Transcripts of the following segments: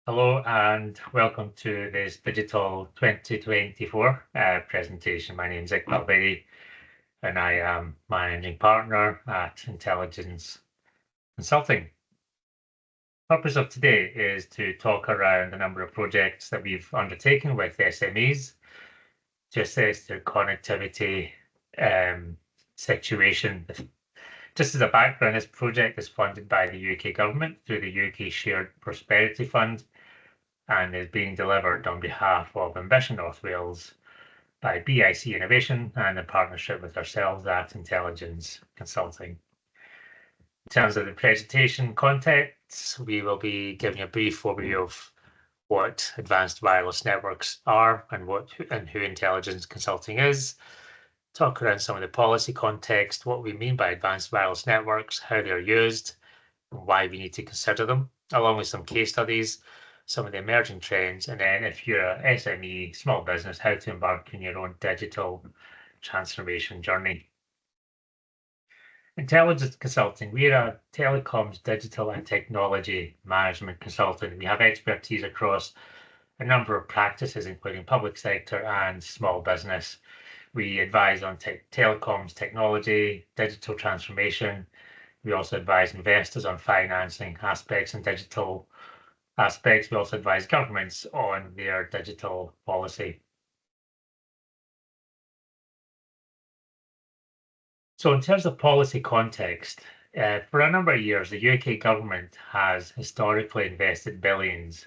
Hello and welcome to this digital 2024 presentation. My name is Iqbal and I am managing partner at Intelligence Consulting. The purpose of today is to talk around a number of projects that we've undertaken with SMEs to assess their connectivity situation. Just as a background, this project is funded by the UK government through the UK Shared Prosperity Fund and is being delivered on behalf of Ambition North Wales by BIC Innovation and in partnership with ourselves at Intelligence Consulting. In terms of the presentation context, we will be giving a brief overview of what advanced wireless networks are and who Intelligence Consulting is, talk around some of the policy context, what we mean by advanced wireless networks, how they're used, and why we need to consider them, along with some case studies, some of the emerging trends, and then if you're a SME, small business, how to embark on your own digital transformation journey. Intelligence Consulting, we're a telecoms, digital and technology management consultant. We have expertise across a number of practices, including public sector and small business. We advise on telecoms technology, digital transformation. We also advise investors on financing aspects and digital aspects. We also advise governments on their digital policy. So in terms of policy context, for a number of years, the UK government has historically invested billions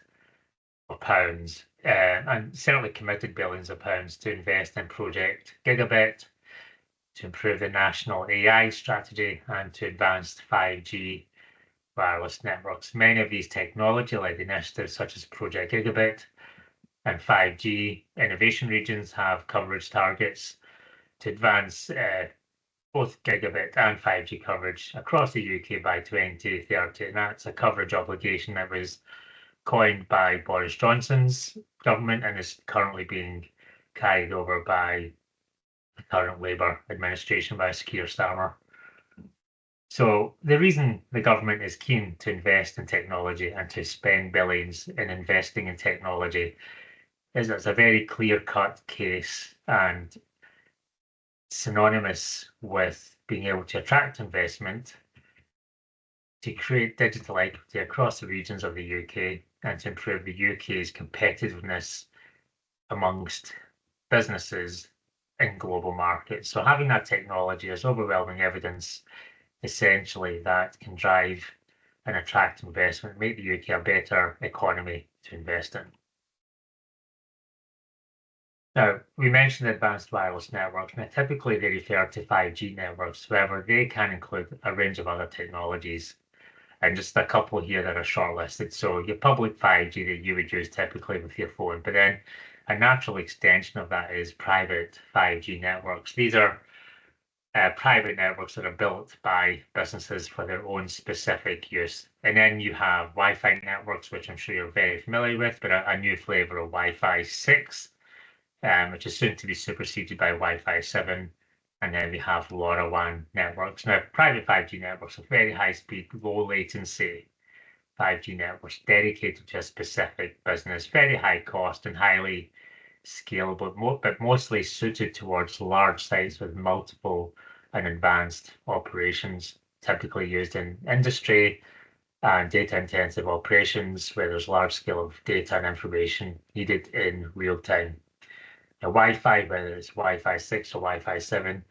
of pounds and certainly committed billions of pounds to invest in Project Gigabit, to improve the national AI strategy and to advance 5G wireless networks. Many of these technology-led initiatives, such as Project Gigabit and 5G innovation regions, have coverage targets to advance both gigabit and 5G coverage across the UK by 2030. And that's a coverage obligation that was coined by Boris Johnson's government and is currently being carried over by the current Labour administration by Keir Starmer. So the reason the government is keen to invest in technology and to spend billions in investing in technology is it's a very clear-cut case and synonymous with being able to attract investment, to create digital equity across the regions of the UK, and to improve the UK's competitiveness amongst businesses in global markets. So having that technology is overwhelming evidence essentially that can drive and attract investment, make the UK a better economy to invest in. Now, we mentioned advanced wireless networks. Now, typically they refer to 5G networks. However, they can include a range of other technologies, and just a couple here that are shortlisted. So your public 5G that you would use typically with your phone, but then a natural extension of that is private 5G networks. These are private networks that are built by businesses for their own specific use. And then you have Wi-Fi networks, which I'm sure you're very familiar with, but a new flavor of Wi-Fi 6, which is soon to be superseded by Wi-Fi 7. And then we have LoRaWAN networks. Now, private 5G networks are very high speed, low latency 5G networks dedicated to a specific business, very high cost and highly scalable, but mostly suited towards large sites with multiple and advanced operations, typically used in industry and data-intensive operations where there's large scale of data and information needed in real time. Now, Wi-Fi, whether it's Wi-Fi 6 or Wi-Fi 7,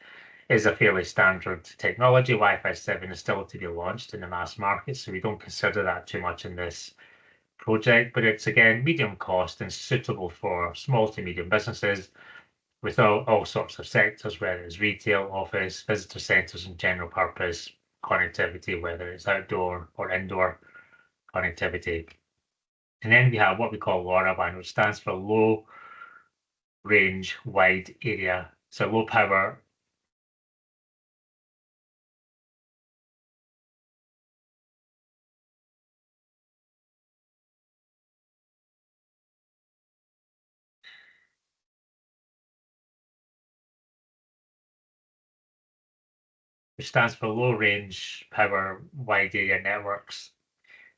is a fairly standard technology. Wi-Fi 7 is still to be launched in the mass market, so we don't consider that too much in this project, but it's again medium cost and suitable for small to medium businesses with all sorts of sectors, whether it's retail, office, visitor centres, and general purpose connectivity, whether it's outdoor or indoor connectivity. And then we have what we call LoRaWAN, which stands for low range wide area, so low power. Which stands for low range power wide area networks.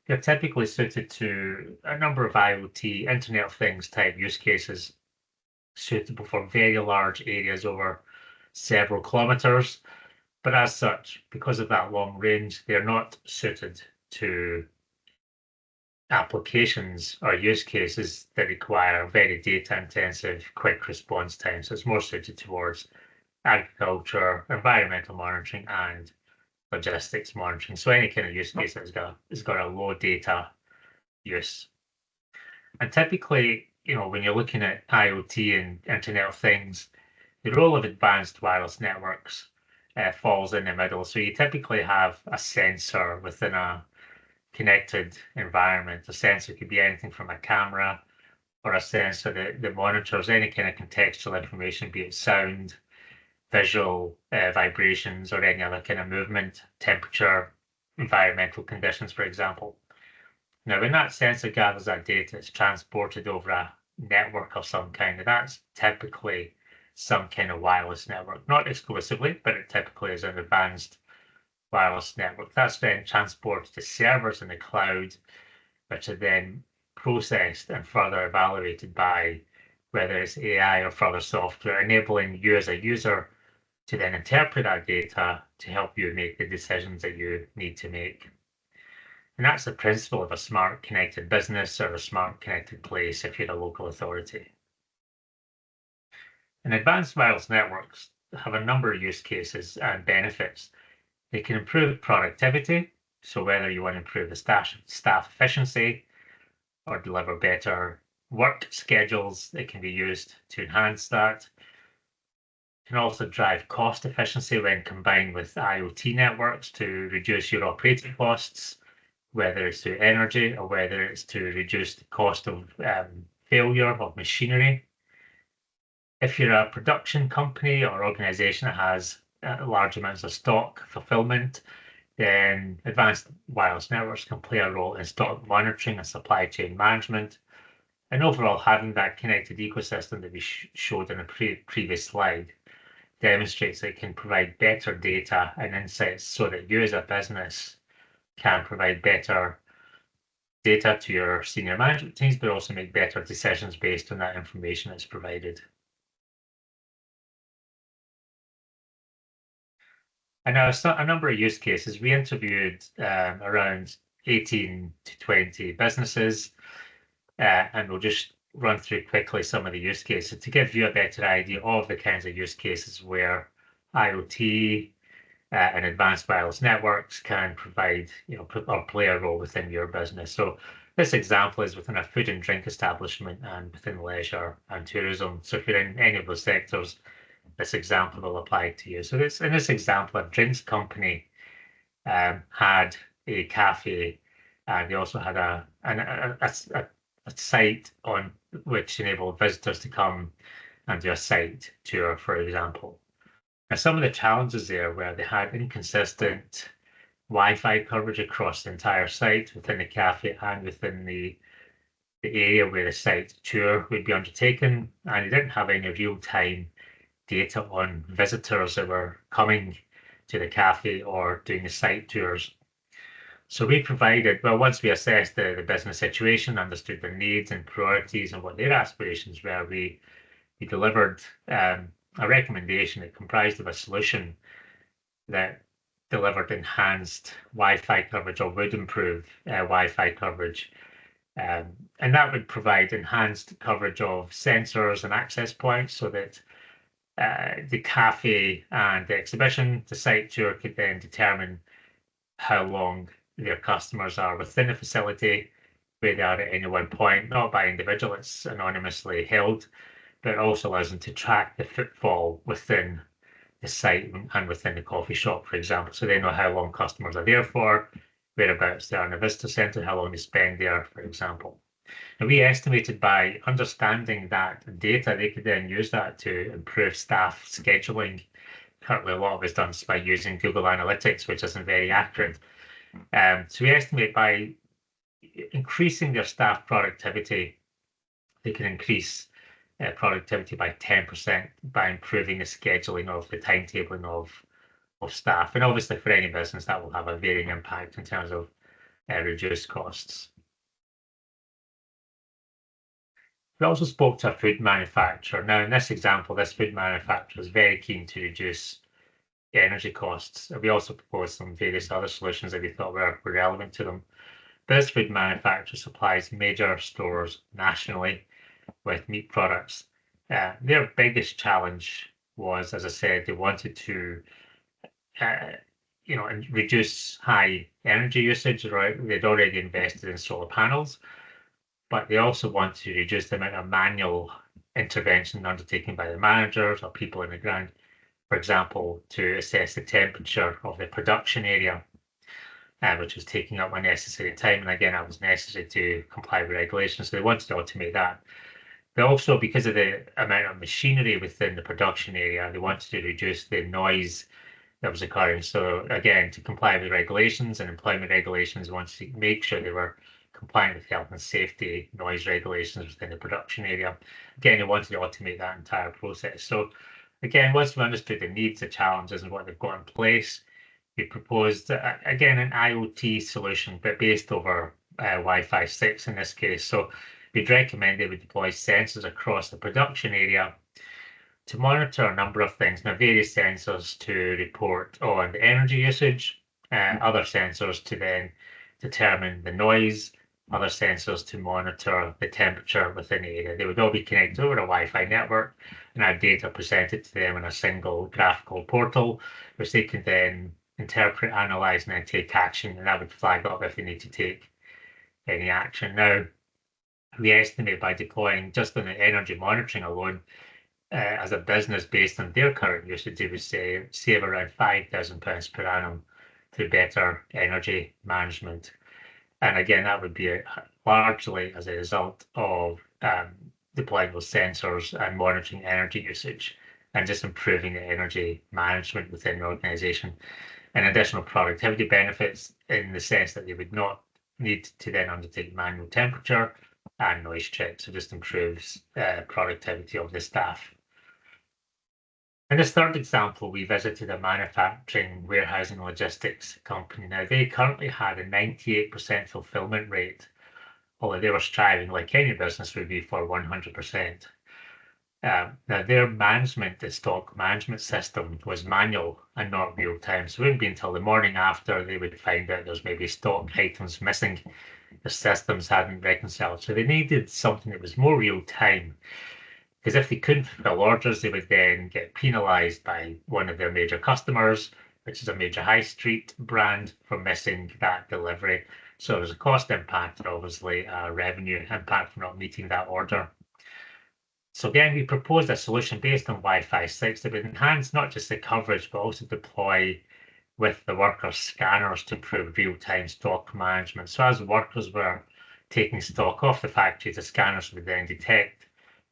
they're typically suited to a number of IoT, Internet of Things type use cases, suitable for very large areas over several kilometers. But as such, because of that long range, they're not suited to applications or use cases that require very data intensive, quick response time. So it's more suited towards agriculture, environmental monitoring, and logistics monitoring. So any kind of use case that's got a low data use. And typically, when you're looking at IoT and Internet of Things, the role of advanced wireless networks falls in the middle. So you typically have a sensor within a connected environment. A sensor could be anything from a camera or a sensor that monitors any kind of contextual information, be it sound, visual, vibrations, or any other kind of movement, temperature, environmental conditions, for example. Now, when that sensor gathers that data, it's transported over a network of some kind, and that's typically some kind of wireless network. Not exclusively, but it typically is an advanced wireless network. That's then transported to servers in the cloud, which are then processed and further evaluated by whether it's AI or further software, enabling you as a user to then interpret that data to help you make the decisions that you need to make. And that's the principle of a smart connected business or a smart connected place if you're a local authority. And advanced wireless networks have a number of use cases and benefits. They can improve productivity. So whether you want to improve the staff efficiency or deliver better work schedules, it can be used to enhance that. It can also drive cost efficiency when combined with IoT networks to reduce your operating costs, whether it's through energy or whether it's to reduce the cost of failure of machinery. If you're a production company or organization that has large amounts of stock fulfillment, then advanced wireless networks can play a role in stock monitoring and supply chain management. And overall, having that connected ecosystem that we showed in a previous slide demonstrates that it can provide better data and insights so that you as a business can provide better data to your senior management teams, but also make better decisions based on that information that's provided. And now a number of use cases. We interviewed around 18 to 20 businesses, and we'll just run through quickly some of the use cases to give you a better idea of the kinds of use cases where IoT and advanced wireless networks can provide, or play a role within your business. So this example is within a food and drink establishment and within leisure and tourism. So if you're in any of those sectors, this example will apply to you. So in this example, a drinks company had a cafe, and they also had a site on which enabled visitors to come and do a site tour, for example. Now, some of the challenges there were they had inconsistent Wi-Fi coverage across the entire site within the cafe and within the area where the site tour would be undertaken, and they didn't have any real-time data on visitors that were coming to the cafe or doing the site tours. So we provided, well, once we assessed the business situation, understood their needs and priorities and what their aspirations were, we delivered a recommendation that comprised of a solution that delivered enhanced Wi-Fi coverage or would improve Wi-Fi coverage. And that would provide enhanced coverage of sensors and access points so that the cafe and the exhibition, the site tour could then determine how long their customers are within the facility, where they are at any one point, not by individual, it's anonymously held, but it also allows them to track the footfall within the site and within the coffee shop, for example. So they know how long customers are there for, whereabouts they are in the visitor centre, how long they spend there, for example. And we estimated by understanding that data, they could then use that to improve staff scheduling. Currently, a lot of it is done by using Google Analytics, which isn't very accurate. So we estimate by increasing their staff productivity, they can increase productivity by 10% by improving the scheduling of the timetabling of staff. And obviously for any business, that will have a varying impact in terms of reduce costs. We also spoke to a food manufacturer. Now, in this example, this food manufacturer is very keen to reduce energy costs. We also proposed some various other solutions that we thought were relevant to them. This food manufacturer supplies major stores nationally with meat products. Their biggest challenge was, as I said, they wanted to reduce high energy usage. Right? They'd already invested in solar panels, but they also want to reduce the amount of manual intervention undertaken by the managers or people in the ground, for example, to assess the temperature of the production area, which was taking up unnecessary time. And again, that was necessary to comply with regulations. So they wanted to automate that. They also, because of the amount of machinery within the production area, they wanted to reduce the noise that was occurring. So again, to comply with regulations and employment regulations, they wanted to make sure they were compliant with health and safety, noise regulations within the production area. Again, they wanted to automate that entire process. So again, once we understood the needs, the challenges, and what they've got in place, we proposed, again, an IoT solution, but based over Wi-Fi 6 in this case. So we'd recommend they would deploy sensors across the production area to monitor a number of things. Now, various sensors to report on the energy usage, other sensors to then determine the noise, other sensors to monitor the temperature within the area. They would all be connected over a Wi-Fi network and have data presented to them in a single graphical portal, which they can then interpret, analyze, and then take action, and that would flag up if they need to take any action. Now, we estimate by deploying just on the energy monitoring alone, as a business based on their current usage, they would save around £5,000 per annum through better energy management. And again, that would be largely as a result of deploying those sensors and monitoring energy usage and just improving the energy management within the organization. And additional productivity benefits in the sense that they would not need to then undertake manual temperature and noise checks. So just improves productivity of the staff. In this third example, we visited a manufacturing, warehousing, logistics company. Now, they currently had a 98% fulfillment rate, although they were striving, like any business would be, for 100%. Now, their management, the stock management system, was manual and not real time. So it wouldn't be until the morning after they would find out there's maybe stock items missing. The systems hadn't reconciled. So they needed something that was more real time. Because if they couldn't fulfill orders, they would then get penalized by one of their major customers, which is a major high street brand, for missing that delivery. So there's a cost impact and obviously a revenue impact for not meeting that order. So again, we proposed a solution based on Wi-Fi 6 that would enhance not just the coverage, but also deploy with the workers' scanners to improve real-time stock management. So as workers were taking stock off the factory, the scanners would then detect,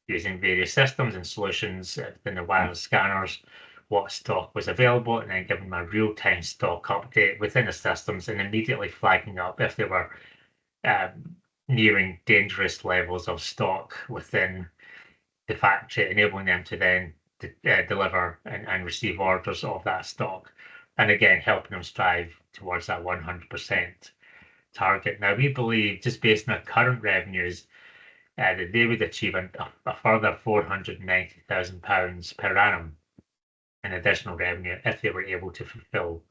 using various systems and solutions within the wireless scanners, what stock was available, and then giving them a real-time stock update within the systems and immediately flagging up if they were nearing dangerous levels of stock within the factory, enabling them to then deliver and receive orders of that stock. And again, helping them strive towards that 100% target. Now, we believe, just based on our current revenues, that they would achieve a further £490,000 per annum in additional revenue if they were able to fulfill,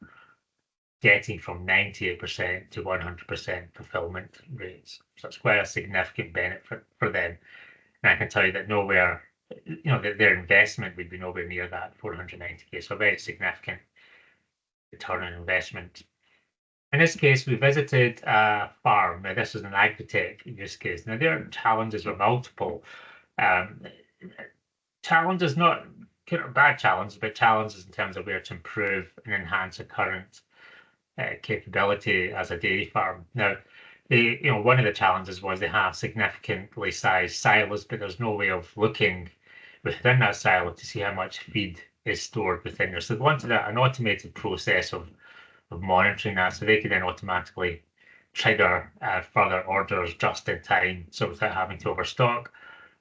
getting from 98% to 100% fulfillment rates. So it's quite a significant benefit for them. And I can tell you that nowhere, their investment would be nowhere near that 490k. So a very significant return on investment. In this case, we visited a farm. Now, this is an agri-tech use case. Now, their challenges were multiple. Challenges, not kind of bad challenges, but challenges in terms of where to improve and enhance the current capability as a dairy farm. Now, one of the challenges was they have significantly sized silos, but there's no way of looking within that silo to see how much feed is stored within there. So they wanted an automated process of monitoring that, so they could then automatically trigger further orders just in time, so without having to overstock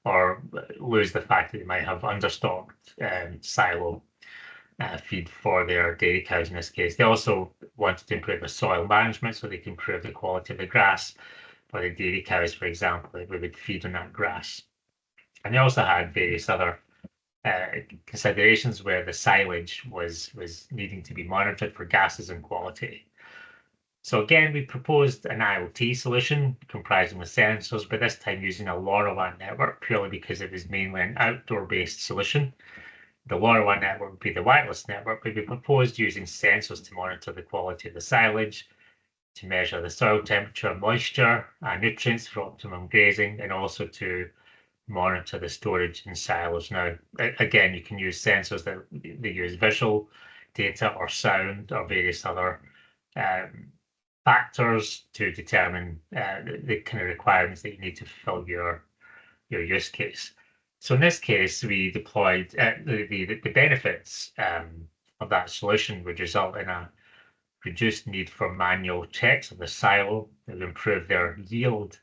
or lose the fact that they might have understocked silo. feed for their dairy cows in this case. They also wanted to improve the soil management so they can improve the quality of the grass for the dairy cows, for example, that we would feed on that grass. And they also had various other considerations where the silage was needing to be monitored for gases and quality. So again, we proposed an IoT solution comprising of sensors, but this time using a LoRaWAN network purely because it was mainly an outdoor-based solution. The LoRaWAN network would be the wireless network, but we proposed using sensors to monitor the quality of the silage, to measure the soil temperature, moisture, and nutrients for optimum grazing, and also to monitor the storage in silos. Now, again, you can use sensors that they use visual data or sound or various other factors to determine the kind of requirements that you need to fulfill your use case. So in this case, we deployed the benefits of that solution would result in a reduced need for manual checks of the silo. It would improve their yield,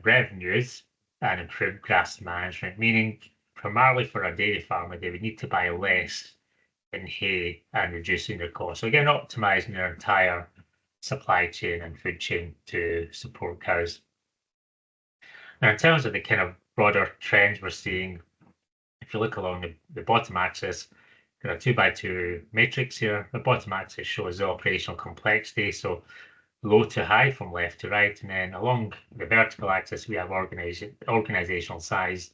revenues, and improve grass management, meaning primarily for a dairy farmer, they would need to buy less in hay and reducing their costs. So again, optimizing their entire supply chain and food chain to support cows. Now, in terms of the kind of broader trends we're seeing, if you look along the bottom axis, got a 2x2 matrix here. The bottom axis shows the operational complexity, so low to high from left to right, and then along the vertical axis we have organizational size,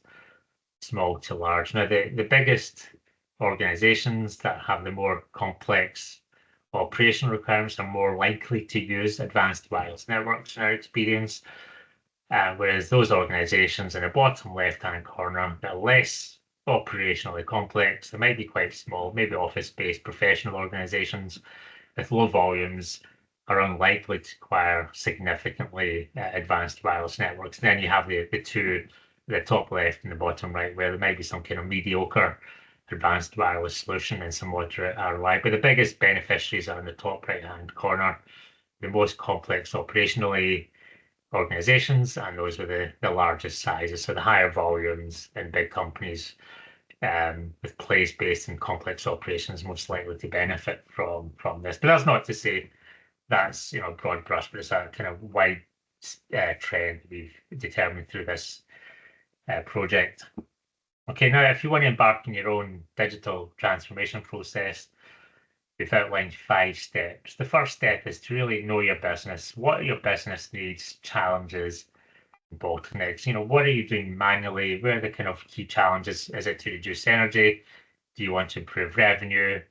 small to large. Now, the biggest organizations that have the more complex operational requirements are more likely to use advanced wireless networks in our experience, whereas those organizations in the bottom left-hand corner that are less operationally complex, they might be quite small, maybe office-based professional organizations with low volumes, are unlikely to require significantly advanced wireless networks. And then you have the top left and the bottom right, where there might be some kind of mediocre advanced wireless solution and some moderate ROI. But the biggest beneficiaries are in the top right-hand corner, the most complex operationally organizations, and those with the largest sizes. So the higher volumes in big companies with place-based and complex operations most likely to benefit from this. But that's not to say that's broad brush, but it's a kind of wide trend we've determined through this project. Okay, now if you want to embark on your own digital transformation process, we've outlined 5 steps. The first step is to really know your business. What are your business needs, challenges, and bottlenecks? What are you doing manually? Where are the kind of key challenges? Is it to reduce energy? Do you want to improve revenue?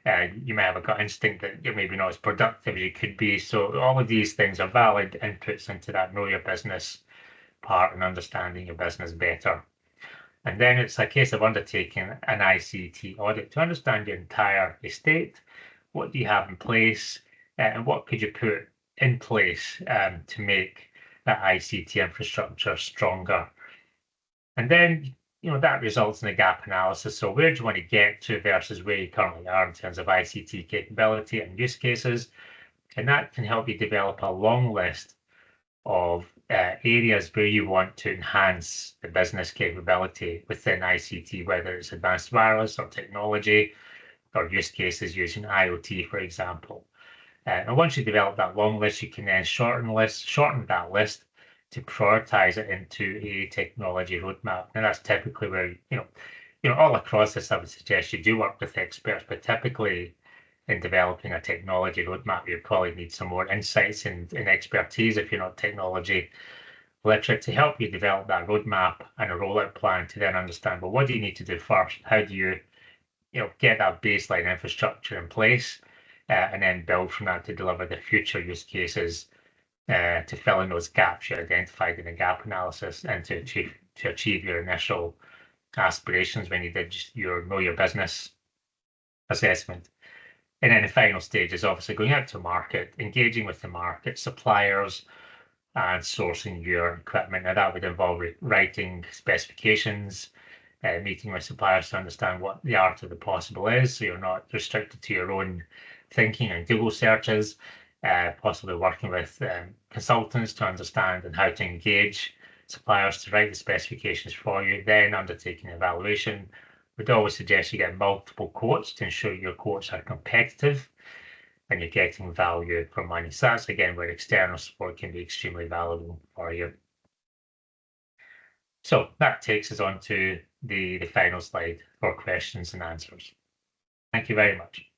You may have a gut instinct that you're maybe not as productive as you could be. So all of these things are valid inputs into that know your business part and understanding your business better. And then it's a case of undertaking an ICT audit to understand your entire estate. What do you have in place, and what could you put in place to make that ICT infrastructure stronger? And then, that results in a gap analysis. So where do you want to get to versus where you currently are in terms of ICT capability and use cases? And that can help you develop a long list of areas where you want to enhance the business capability within ICT, whether it's advanced wireless or technology or use cases using IoT, for example. And once you develop that long list, you can then shorten that list to prioritize it into a technology roadmap. And that's typically where, all across this, I would suggest you do work with experts, but typically in developing a technology roadmap, you probably need some more insights and expertise if you're not technology literate to help you develop that roadmap and a rollout plan to then understand, well, what do you need to do first? How do you, get that baseline infrastructure in place and then build from that to deliver the future use cases to fill in those gaps you identified in the gap analysis and to achieve your initial aspirations when you did your know your business assessment. And then the final stage is obviously going out to market, engaging with the market, suppliers, and sourcing your equipment. Now that would involve writing specifications, meeting with suppliers to understand what the art of the possible is, so you're not restricted to your own thinking and Google searches, possibly working with consultants to understand and how to engage suppliers to write the specifications for you, then undertaking evaluation We'd always suggest you get multiple quotes to ensure your quotes are competitive and you're getting value for money. So that's again where external support can be extremely valuable for you. So that takes us on to the final slide for questions and answers. Thank you very much.